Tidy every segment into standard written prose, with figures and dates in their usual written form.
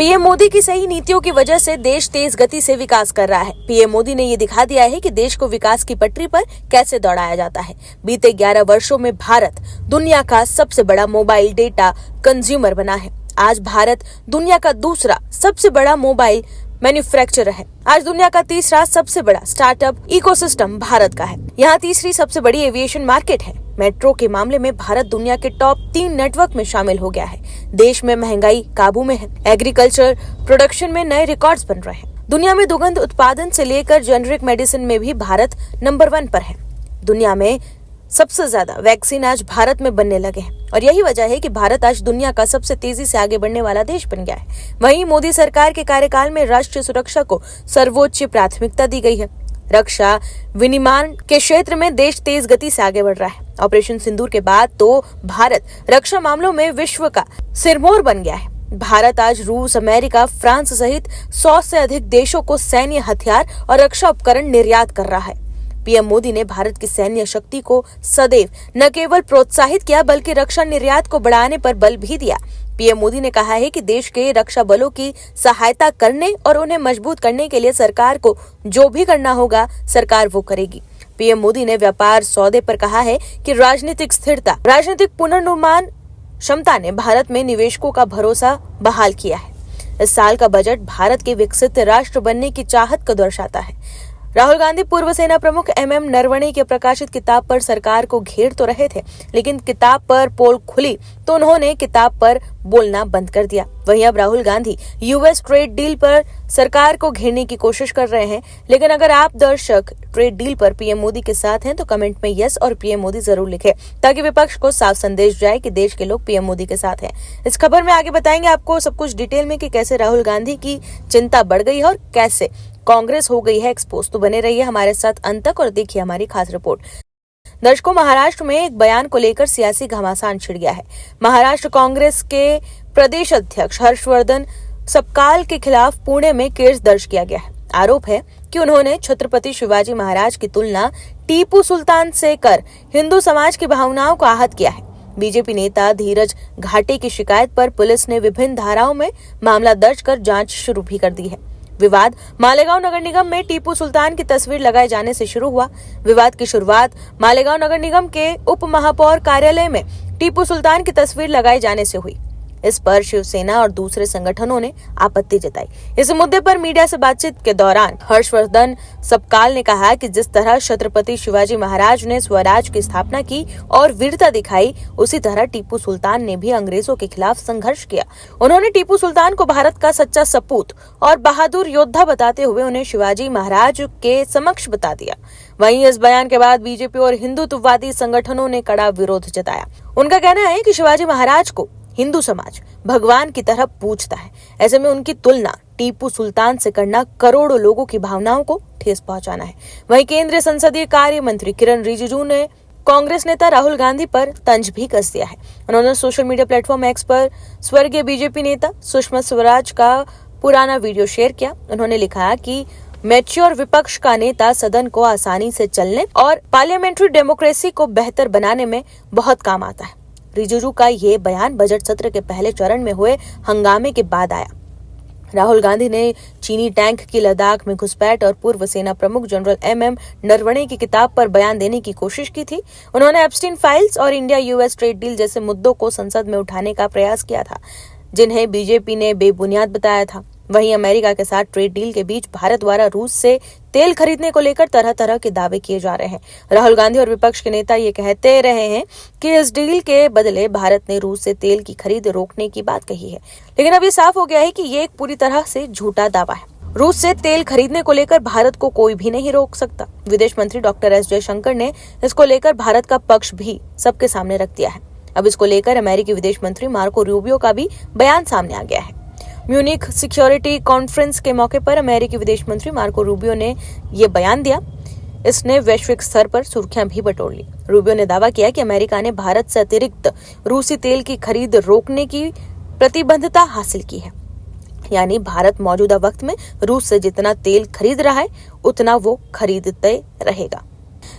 PM Modi की सही नीतियों की वजह से देश तेज गति से विकास कर रहा है। पीएम मोदी ने ये दिखा दिया है कि देश को विकास की पटरी पर कैसे दौड़ाया जाता है। बीते 11 वर्षों में भारत दुनिया का सबसे बड़ा मोबाइल डेटा कंज्यूमर बना है। आज भारत दुनिया का दूसरा सबसे बड़ा मोबाइल मैन्युफैक्चरर है। आज दुनिया का तीसरा सबसे बड़ा स्टार्टअप इकोसिस्टम भारत का है। यहाँ तीसरी सबसे बड़ी एविएशन मार्केट है। मेट्रो के मामले में भारत दुनिया के टॉप 3 नेटवर्क में शामिल हो गया है। देश में महंगाई काबू में है। एग्रीकल्चर प्रोडक्शन में नए रिकॉर्ड्स बन रहे हैं। दुनिया में दुग्ध उत्पादन से लेकर जेनेरिक मेडिसिन में भी भारत नंबर 1 पर है। दुनिया में सबसे ज्यादा वैक्सीन आज भारत में बनने लगे हैं और यही वजह है कि भारत आज दुनिया का सबसे तेजी से आगे बढ़ने वाला देश बन गया है। वहीं मोदी सरकार के कार्यकाल में राष्ट्रीय सुरक्षा को सर्वोच्च प्राथमिकता दी गई है। रक्षा विनिर्माण के क्षेत्र में देश तेज गति से आगे बढ़ रहा है। ऑपरेशन सिंदूर के बाद तो भारत रक्षा मामलों में विश्व का सिरमौर बन गया है। भारत आज रूस, अमेरिका, फ्रांस सहित 100 से अधिक देशों को सैन्य हथियार और रक्षा उपकरण निर्यात कर रहा है। पीएम मोदी ने भारत की सैन्य शक्ति को सदैव न केवल प्रोत्साहित किया बल्कि रक्षा निर्यात को बढ़ाने पर बल भी दिया। पीएम मोदी ने कहा है कि देश के रक्षा बलों की सहायता करने और उन्हें मजबूत करने के लिए सरकार को जो भी करना होगा सरकार वो करेगी। पीएम मोदी ने व्यापार सौदे पर कहा है कि राजनीतिक स्थिरता, राजनीतिक पुनर्निर्माण क्षमता ने भारत में निवेशकों का भरोसा बहाल किया है। इस साल का बजट भारत के विकसित राष्ट्र बनने की चाहत को दर्शाता है। राहुल गांधी पूर्व सेना प्रमुख MM नरवणे की प्रकाशित किताब पर सरकार को घेर तो रहे थे, लेकिन किताब पर पोल खुली तो उन्होंने किताब पर बोलना बंद कर दिया। वहीं अब Rahul Gandhi US trade deal पर सरकार को घेरने की कोशिश कर रहे हैं। लेकिन अगर आप दर्शक ट्रेड डील पर पीएम मोदी के साथ हैं तो कमेंट में यस और पीएम मोदी जरूर लिखें, ताकि विपक्ष को साफ संदेश जाए कि देश के लोग पीएम मोदी के साथ हैं। इस खबर में आगे बताएंगे आपको सब कुछ डिटेल में कि कैसे राहुल गांधी की चिंता बढ़ गई है और कैसे कांग्रेस हो गई है एक्सपोज। तो बने रहिए हमारे साथ अंत तक और देखिए हमारी खास रिपोर्ट। दर्शकों, महाराष्ट्र में एक बयान को लेकर सियासी घमासान छिड़ गया है। महाराष्ट्र कांग्रेस के प्रदेश अध्यक्ष हर्षवर्धन सपकाल के खिलाफ पुणे में केस दर्ज किया गया है। आरोप है कि उन्होंने छत्रपति शिवाजी महाराज की तुलना टीपू सुल्तान से कर हिंदू समाज की भावनाओं को आहत किया है। बीजेपी नेता धीरज घाटे की शिकायत पर पुलिस ने विभिन्न धाराओं में मामला दर्ज कर जांच शुरू भी कर दी है। विवाद मालेगांव नगर निगम में टीपू सुल्तान की तस्वीर लगाए जाने से शुरू हुआ। विवाद की शुरुआत मालेगांव नगर निगम के उप महापौर कार्यालय में टीपू सुल्तान की तस्वीर लगाए जाने से हुई। इस पर शिवसेना और दूसरे संगठनों ने आपत्ति जताई। इस मुद्दे पर मीडिया से बातचीत के दौरान हर्षवर्धन सपकाल ने कहा कि जिस तरह छत्रपति शिवाजी महाराज ने स्वराज की स्थापना की और वीरता दिखाई, उसी तरह टीपू सुल्तान ने भी अंग्रेजों के खिलाफ संघर्ष किया। उन्होंने टीपू सुल्तान को भारत का सच्चा सपूत और बहादुर योद्धा बताते हुए उन्हें शिवाजी महाराज के समक्ष बता दिया। वहीं इस बयान के बाद बीजेपी और हिंदुत्ववादी संगठनों ने कड़ा विरोध जताया। उनका कहना है कि शिवाजी महाराज को हिंदू समाज भगवान की तरह पूजता है। ऐसे में उनकी तुलना टीपू सुल्तान से करना करोड़ों लोगों की भावनाओं को ठेस पहुंचाना है। वहीं केंद्रीय संसदीय कार्य मंत्री किरण रिजिजू ने कांग्रेस नेता राहुल गांधी पर तंज भी कस दिया है। उन्होंने सोशल मीडिया प्लेटफॉर्म एक्स पर स्वर्गीय बीजेपी नेता सुषमा स्वराज का पुराना वीडियो शेयर किया। उन्होंने लिखा कि मैच्योर विपक्ष का नेता सदन को आसानी से चलने और पार्लियामेंट्री डेमोक्रेसी को बेहतर बनाने में बहुत काम आता है। रिजिजू का ये बयान बजट सत्र के पहले चरण में हुए हंगामे के बाद आया। राहुल गांधी ने चीनी टैंक की लद्दाख में घुसपैठ और पूर्व सेना प्रमुख जनरल MM नरवणे की किताब पर बयान देने की कोशिश की थी। उन्होंने एप्स्टीन फाइल्स और इंडिया US ट्रेड डील जैसे मुद्दों को संसद में उठाने का प्रयास किया था, जिन्हें बीजेपी ने बेबुनियाद बताया था। वहीं अमेरिका के साथ ट्रेड डील के बीच भारत द्वारा रूस से तेल खरीदने को लेकर तरह तरह के दावे किए जा रहे हैं। राहुल गांधी और विपक्ष के नेता ये कहते रहे हैं कि इस डील के बदले भारत ने रूस से तेल की खरीद रोकने की बात कही है, लेकिन अब ये साफ हो गया है कि ये एक पूरी तरह से झूठा दावा है। रूस से तेल खरीदने को लेकर भारत को कोई भी नहीं रोक सकता। विदेश मंत्री डॉक्टर S जयशंकर ने इसको लेकर भारत का पक्ष भी सबके सामने रख दिया है। अब इसको लेकर अमेरिकी विदेश मंत्री मार्को रूबियो का भी बयान सामने आ गया है। म्यूनिख सिक्योरिटी कॉन्फ्रेंस के मौके पर अमेरिकी विदेश मंत्री मार्को रूबियो ने ये बयान दिया। इसने वैश्विक स्तर पर सुर्खियां भी बटोर ली। रूबियो ने दावा किया कि अमेरिका ने भारत से अतिरिक्त रूसी तेल की खरीद रोकने की प्रतिबद्धता हासिल की है, यानी भारत मौजूदा वक्त में रूस से जितना तेल खरीद रहा है उतना वो खरीदते रहेगा।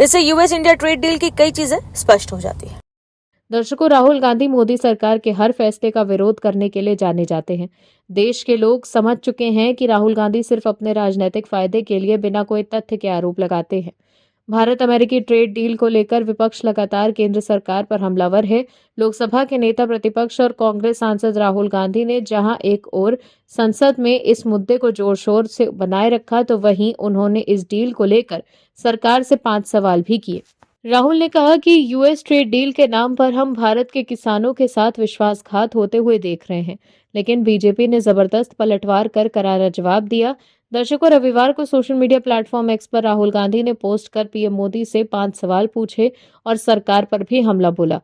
इससे US इंडिया ट्रेड डील की कई चीजें स्पष्ट हो जाती है। दर्शकों, राहुल गांधी मोदी सरकार के हर फैसले का विरोध करने के लिए जाने जाते हैं। देश के लोग समझ चुके हैं कि राहुल गांधी सिर्फ अपने राजनीतिक फायदे के लिए बिना कोई तथ्य के आरोप लगाते हैं। भारत अमेरिकी ट्रेड डील को लेकर विपक्ष लगातार केंद्र सरकार पर हमलावर है। लोकसभा के नेता प्रतिपक्ष और कांग्रेस सांसद राहुल गांधी ने जहां एक ओर संसद में इस मुद्दे को जोर शोर से बनाए रखा, तो वहीं उन्होंने इस डील को लेकर सरकार से 5 सवाल भी किए। राहुल ने कहा कि यूएस ट्रेड डील के नाम पर हम भारत के किसानों के साथ विश्वासघात होते हुए देख रहे हैं, लेकिन बीजेपी ने जबरदस्त पलटवार कर करारा जवाब दिया। दर्शकों, रविवार को सोशल मीडिया प्लेटफॉर्म एक्स पर राहुल गांधी ने पोस्ट कर पीएम मोदी से 5 सवाल पूछे और सरकार पर भी हमला बोला।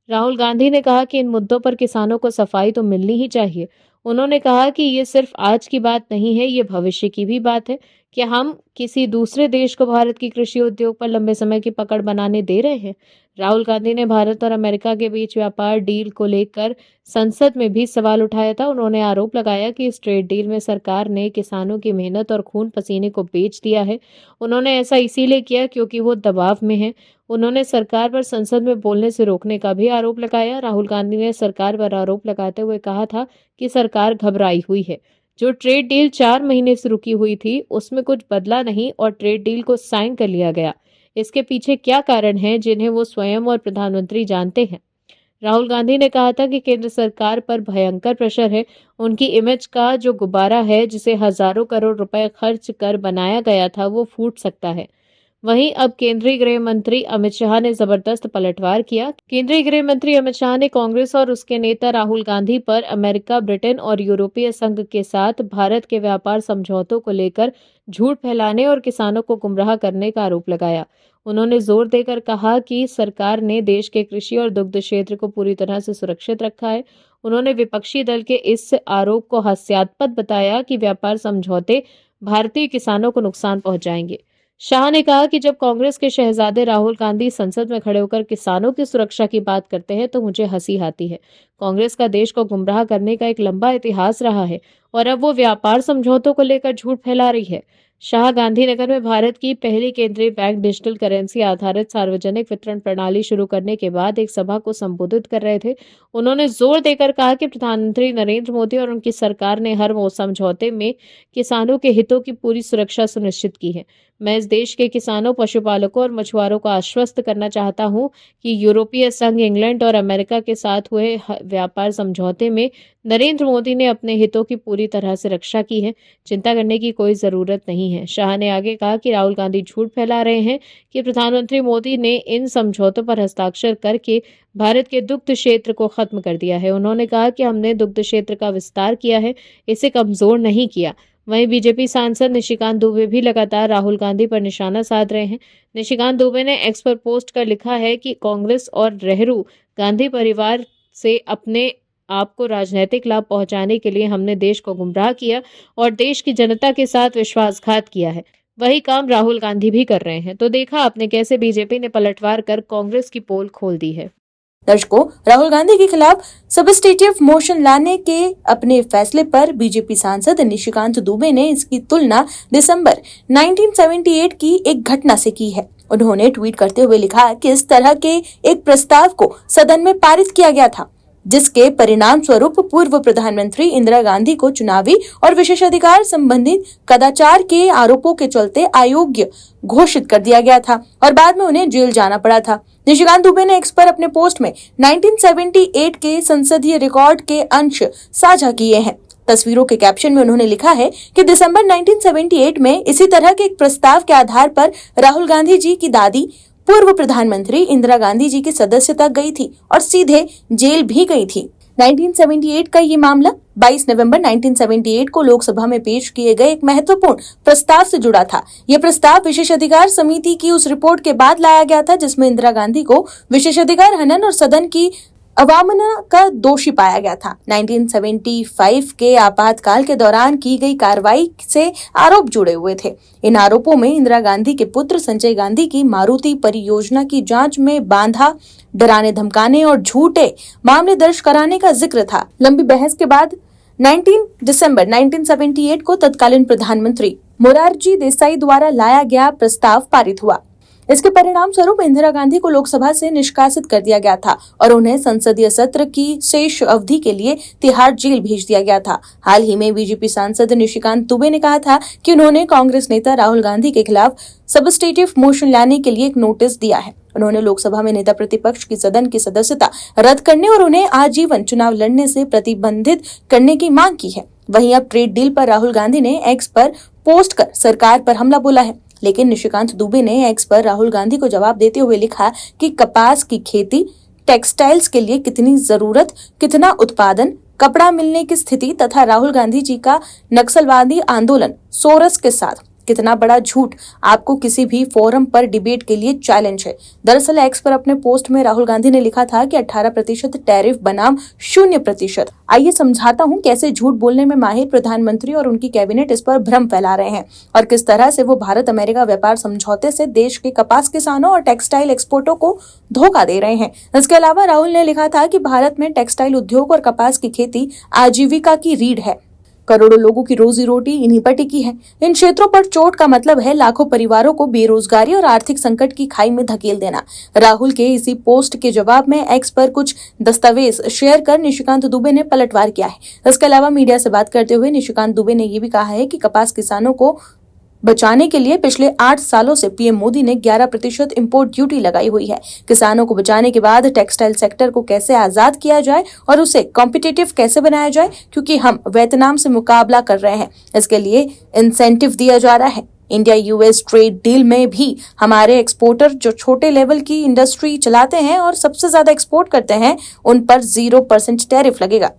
राहुल गांधी ने कहा कि इन मुद्दों पर किसानों को सफाई तो मिलनी ही चाहिए। उन्होंने कहा कि ये सिर्फ आज की बात नहीं है, ये भविष्य की भी बात है। क्या हम किसी दूसरे देश को भारत की कृषि उद्योग पर लंबे समय की पकड़ बनाने दे रहे हैं? राहुल गांधी ने भारत और अमेरिका के बीच व्यापार डील को लेकर संसद में भी सवाल उठाया था। उन्होंने आरोप लगाया कि इस ट्रेड डील में सरकार ने किसानों की मेहनत और खून पसीने को बेच दिया है। उन्होंने ऐसा इसीलिए किया क्योंकि वो दबाव में है। उन्होंने सरकार पर संसद में बोलने से रोकने का भी आरोप लगाया। राहुल गांधी ने सरकार पर आरोप लगाते हुए कहा था कि सरकार घबराई हुई है। जो ट्रेड डील 4 महीने से रुकी हुई थी, उसमें कुछ बदला नहीं और ट्रेड डील को साइन कर लिया गया। इसके पीछे क्या कारण हैं जिन्हें वो स्वयं और प्रधानमंत्री जानते हैं। राहुल गांधी ने कहा था कि केंद्र सरकार पर भयंकर प्रेशर है। उनकी इमेज का जो गुब्बारा है, जिसे हजारों करोड़ रुपए खर्च कर बनाया गया था, वो फूट सकता है। वहीं अब केंद्रीय गृह मंत्री अमित शाह ने जबरदस्त पलटवार किया। केंद्रीय गृह मंत्री अमित शाह ने कांग्रेस और उसके नेता राहुल गांधी पर अमेरिका, ब्रिटेन और यूरोपीय संघ के साथ भारत के व्यापार समझौतों को लेकर झूठ फैलाने और किसानों को गुमराह करने का आरोप लगाया। उन्होंने जोर देकर कहा कि सरकार ने देश के कृषि और दुग्ध क्षेत्र को पूरी तरह से सुरक्षित रखा है। उन्होंने विपक्षी दल के इस आरोप को हास्यास्पद बताया कि व्यापार समझौते भारतीय किसानों को नुकसान पहुंचाएंगे। शाह ने कहा कि जब कांग्रेस के शहजादे राहुल गांधी संसद में खड़े होकर किसानों की सुरक्षा की बात करते हैं तो मुझे हंसी आती है। कांग्रेस का देश को गुमराह करने का एक लंबा इतिहास रहा है और अब वो व्यापार समझौतों को लेकर झूठ फैला रही है। शाह गांधीनगर में भारत की पहली केंद्रीय बैंक डिजिटल करेंसी आधारित सार्वजनिक वितरण प्रणाली शुरू करने के बाद एक सभा को संबोधित कर रहे थे। उन्होंने जोर देकर कहा कि प्रधानमंत्री नरेंद्र मोदी और उनकी सरकार ने हर वो समझौते में किसानों के हितों की पूरी सुरक्षा सुनिश्चित की है। मैं इस देश के किसानों, पशुपालकों और मछुआरों को आश्वस्त करना चाहता हूं कि यूरोपीय संघ, इंग्लैंड और अमेरिका के साथ हुए व्यापार समझौते में नरेंद्र मोदी ने अपने हितों की पूरी तरह से रक्षा की है। चिंता करने की कोई जरूरत नहीं है। शाह ने आगे कहा कि राहुल गांधी झूठ फैला रहे हैं कि प्रधानमंत्री मोदी ने इन समझौतों पर हस्ताक्षर करके भारत के दुग्ध क्षेत्र को खत्म कर दिया है। उन्होंने कहा कि हमने दुग्ध क्षेत्र का विस्तार किया है, इसे कमजोर नहीं किया। वहीं बीजेपी सांसद निशिकांत दुबे भी लगातार राहुल गांधी पर निशाना साध रहे हैं। निशिकांत दुबे ने एक्स पर पोस्ट कर लिखा है कि कांग्रेस और नेहरू गांधी परिवार से अपने आप को राजनीतिक लाभ पहुंचाने के लिए हमने देश को गुमराह किया और देश की जनता के साथ विश्वासघात किया है। वही काम राहुल गांधी भी कर रहे हैं। तो देखा आपने कैसे बीजेपी ने पलटवार कर कांग्रेस की पोल खोल दी है। दर्शकों, राहुल गांधी के खिलाफ सब्स्टिट्यूट मोशन लाने के अपने फैसले पर बीजेपी सांसद निशिकांत दुबे ने इसकी तुलना दिसंबर 1978 की एक घटना से की है। उन्होंने ट्वीट करते हुए लिखा कि इस तरह के एक प्रस्ताव को सदन में पारित किया गया था, जिसके परिणाम स्वरूप पूर्व प्रधानमंत्री इंदिरा गांधी को चुनावी और विशेषाधिकार संबंधी कदाचार के आरोपों के चलते अयोग्य घोषित कर दिया गया था और बाद में उन्हें जेल जाना पड़ा था। निशिकांत दुबे ने एक्स पर अपने पोस्ट में 1978 के संसदीय रिकॉर्ड के अंश साझा किए हैं। तस्वीरों के कैप्शन में उन्होंने लिखा है कि दिसंबर 1978 में इसी तरह के एक प्रस्ताव के आधार पर राहुल गांधी जी की दादी पूर्व प्रधानमंत्री इंदिरा गांधी जी की सदस्यता गई थी और सीधे जेल भी गई थी। 1978 का ये मामला 22 नवंबर 1978 को लोकसभा में पेश किए गए एक महत्वपूर्ण प्रस्ताव से जुड़ा था। यह प्रस्ताव विशेषाधिकार समिति की उस रिपोर्ट के बाद लाया गया था जिसमें इंदिरा गांधी को विशेषाधिकार हनन और सदन की अवमानना का दोषी पाया गया था। 1975 के आपातकाल के दौरान की गई कार्रवाई से आरोप जुड़े हुए थे। इन आरोपों में इंदिरा गांधी के पुत्र संजय गांधी की मारुति परियोजना की जांच में बांधा, डराने धमकाने और झूठे मामले दर्ज कराने का जिक्र था। लंबी बहस के बाद 19 दिसंबर 1978 को तत्कालीन प्रधानमंत्री मोरारजी देसाई द्वारा लाया गया प्रस्ताव पारित हुआ। इसके परिणाम स्वरूप इंदिरा गांधी को लोकसभा से निष्कासित कर दिया गया था और उन्हें संसदीय सत्र की शेष अवधि के लिए तिहाड़ जेल भेज दिया गया था। हाल ही में बीजेपी सांसद निशिकांत दुबे ने कहा था कि उन्होंने कांग्रेस नेता राहुल गांधी के खिलाफ सबस्टेटिव मोशन लाने के लिए एक नोटिस दिया है। उन्होंने लोकसभा में नेता प्रतिपक्ष की सदन की सदस्यता रद्द करने और उन्हें आजीवन चुनाव लड़ने से प्रतिबंधित करने की मांग की है। वहीं अब ट्रेड डील पर राहुल गांधी ने एक्स पर पोस्ट कर सरकार पर हमला बोला है, लेकिन निशिकांत दुबे ने एक्स पर राहुल गांधी को जवाब देते हुए लिखा कि कपास की खेती, टेक्सटाइल्स के लिए कितनी जरूरत, कितना उत्पादन, कपड़ा मिलने की स्थिति तथा राहुल गांधी जी का नक्सलवादी आंदोलन सोरस के साथ कितना बड़ा झूठ आपको किसी भी फोरम पर डिबेट के लिए चैलेंज है। दरअसल एक्स पर अपने पोस्ट में राहुल गांधी ने लिखा था कि 18% टैरिफ बनाम 0%। आइए समझाता हूं कैसे झूठ बोलने में माहिर प्रधानमंत्री और उनकी कैबिनेट इस पर भ्रम फैला रहे हैं और किस तरह से वो भारत अमेरिका व्यापार समझौते से देश के कपास किसानों और टेक्सटाइल एक्सपोर्टरों को धोखा दे रहे हैं। इसके अलावा राहुल ने लिखा था कि भारत में टेक्सटाइल उद्योग और कपास की खेती आजीविका की रीढ़ है। करोड़ों लोगों की रोजी रोटी इन्हीं पर टिकी है। इन क्षेत्रों पर चोट का मतलब है लाखों परिवारों को बेरोजगारी और आर्थिक संकट की खाई में धकेल देना। राहुल के इसी पोस्ट के जवाब में एक्स पर कुछ दस्तावेज शेयर कर निशिकांत दुबे ने पलटवार किया है। इसके अलावा मीडिया से बात करते हुए निशिकांत दुबे ने यह भी कहा है कि कपास किसानों को बचाने के लिए पिछले 8 सालों से पीएम मोदी ने 11% इंपोर्ट ड्यूटी लगाई हुई है। किसानों को बचाने के बाद टेक्सटाइल सेक्टर को कैसे आजाद किया जाए और उसे कॉम्पिटिटिव कैसे बनाया जाए, क्योंकि हम वियतनाम से मुकाबला कर रहे हैं, इसके लिए इंसेंटिव दिया जा रहा है। इंडिया यूएस ट्रेड डील में भी हमारे एक्सपोर्टर जो छोटे लेवल की इंडस्ट्री चलाते हैं और सबसे ज्यादा एक्सपोर्ट करते हैं, उन पर 0% टैरिफ लगेगा।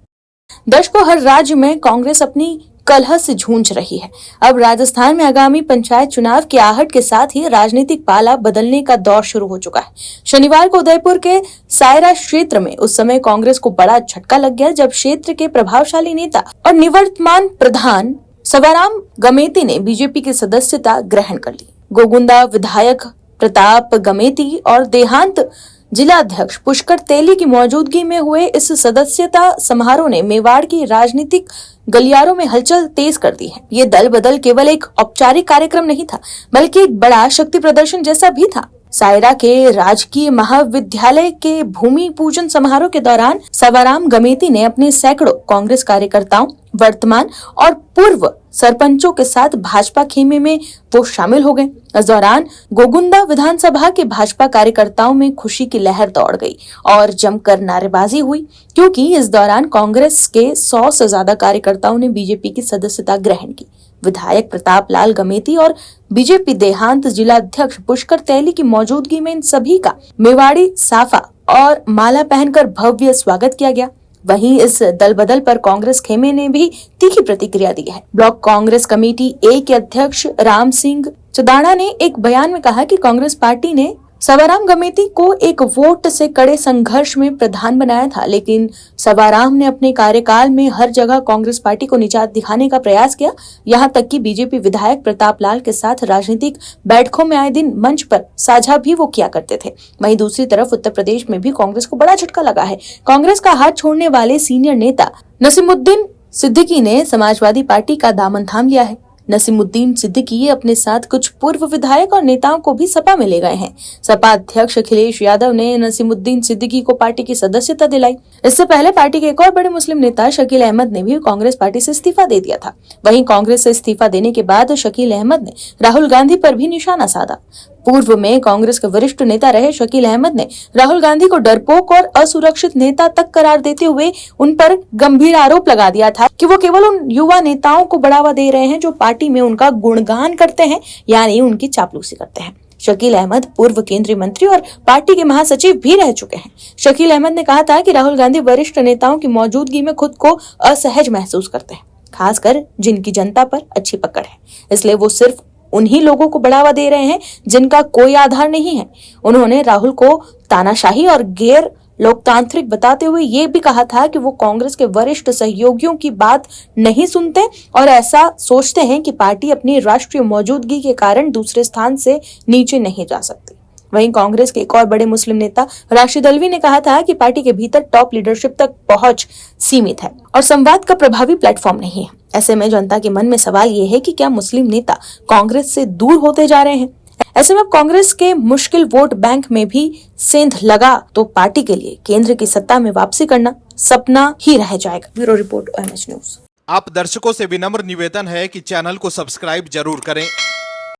दशकों हर राज्य में कांग्रेस अपनी कलह से जूझ रही है। अब राजस्थान में आगामी पंचायत चुनाव की आहट के साथ ही राजनीतिक पाला बदलने का दौर शुरू हो चुका है। शनिवार को उदयपुर के सायरा क्षेत्र में उस समय कांग्रेस को बड़ा झटका लग गया जब क्षेत्र के प्रभावशाली नेता और निवर्तमान प्रधान सवाराम गमेती ने बीजेपी की सदस्यता ग्रहण कर ली। गोगुंदा विधायक प्रताप गमेती और देहांत जिला अध्यक्ष पुष्कर तेली की मौजूदगी में हुए इस सदस्यता समारोह ने मेवाड़ की राजनीतिक गलियारों में हलचल तेज कर दी है। ये दल बदल केवल एक औपचारिक कार्यक्रम नहीं था, बल्कि एक बड़ा शक्ति प्रदर्शन जैसा भी था। सायरा के राजकीय महाविद्यालय के भूमि पूजन समारोह के दौरान सवाराम गमेती ने अपने सैकड़ों कांग्रेस कार्यकर्ताओं, वर्तमान और पूर्व सरपंचों के साथ भाजपा खेमे में वो शामिल हो गए। इस दौरान गोगुंदा विधानसभा के भाजपा कार्यकर्ताओं में खुशी की लहर दौड़ गई और जमकर नारेबाजी हुई, क्योंकि इस दौरान कांग्रेस के 100 से ज्यादा कार्यकर्ताओं ने बीजेपी की सदस्यता ग्रहण की। विधायक प्रताप लाल गमेती और बीजेपी देहांत जिला अध्यक्ष पुष्कर तेली की मौजूदगी में इन सभी का मेवाड़ी साफा और माला पहनकर भव्य स्वागत किया गया। वहीं इस दल बदल पर कांग्रेस खेमे ने भी तीखी प्रतिक्रिया दी है। ब्लॉक कांग्रेस कमेटी ए के अध्यक्ष राम सिंह चदाना ने एक बयान में कहा कि कांग्रेस पार्टी ने सवाराम गमेती को एक वोट से कड़े संघर्ष में प्रधान बनाया था, लेकिन सवाराम ने अपने कार्यकाल में हर जगह कांग्रेस पार्टी को निजात दिखाने का प्रयास किया। यहां तक कि बीजेपी विधायक प्रताप लाल के साथ राजनीतिक बैठकों में आए दिन मंच पर साझा भी वो किया करते थे। वहीं दूसरी तरफ उत्तर प्रदेश में भी कांग्रेस को बड़ा झटका लगा है। कांग्रेस का हाथ छोड़ने वाले सीनियर नेता नसीमुद्दीन सिद्दीकी ने समाजवादी पार्टी का दामन थाम लिया है। नसीमुद्दीन सिद्दीकी अपने साथ कुछ पूर्व विधायक और नेताओं को भी सपा में ले गए हैं। सपा अध्यक्ष अखिलेश यादव ने नसीमुद्दीन सिद्दीकी को पार्टी की सदस्यता दिलाई। इससे पहले पार्टी के एक और बड़े मुस्लिम नेता शकील अहमद ने भी कांग्रेस पार्टी से इस्तीफा दे दिया था। वहीं कांग्रेस से इस्तीफा देने के बाद शकील अहमद ने राहुल गांधी पर भी निशाना साधा। पूर्व में कांग्रेस के वरिष्ठ नेता रहे शकील अहमद ने राहुल गांधी को डरपोक और असुरक्षित नेता तक करार देते हुए उन पर गंभीर आरोप लगा दिया था कि वो केवल उन युवा नेताओं को बढ़ावा दे रहे हैं जो पार्टी में उनका गुणगान करते हैं, यानी उनकी चापलूसी करते हैं। शकील अहमद पूर्व केंद्रीय मंत्री और पार्टी के महासचिव भी रह चुके हैं। शकील अहमद ने कहा था कि राहुल गांधी वरिष्ठ नेताओं की मौजूदगी में खुद को असहज महसूस करते हैं, खासकर जिनकी जनता पर अच्छी पकड़ है। इसलिए वो सिर्फ उन्हीं लोगों को बढ़ावा दे रहे हैं जिनका कोई आधार नहीं है। उन्होंने राहुल को तानाशाही और गैर लोकतांत्रिक बताते हुए ये भी कहा था कि वो कांग्रेस के वरिष्ठ सहयोगियों की बात नहीं सुनते और ऐसा सोचते हैं कि पार्टी अपनी राष्ट्रीय मौजूदगी के कारण दूसरे स्थान से नीचे नहीं जा सकती। वहीं कांग्रेस के एक और बड़े मुस्लिम नेता राशिद अल्वी ने कहा था कि पार्टी के भीतर टॉप लीडरशिप तक पहुंच सीमित है और संवाद का प्रभावी प्लेटफॉर्म नहीं है। ऐसे में जनता के मन में सवाल ये है कि क्या मुस्लिम नेता कांग्रेस से दूर होते जा रहे हैं? ऐसे में अब कांग्रेस के मुश्किल वोट बैंक में भी सेंध लगा तो पार्टी के लिए केंद्र की सत्ता में वापसी करना सपना ही रह जाएगा। Bureau report OMH news. आप दर्शकों से विनम्र निवेदन है कि चैनल को सब्सक्राइब जरूर करें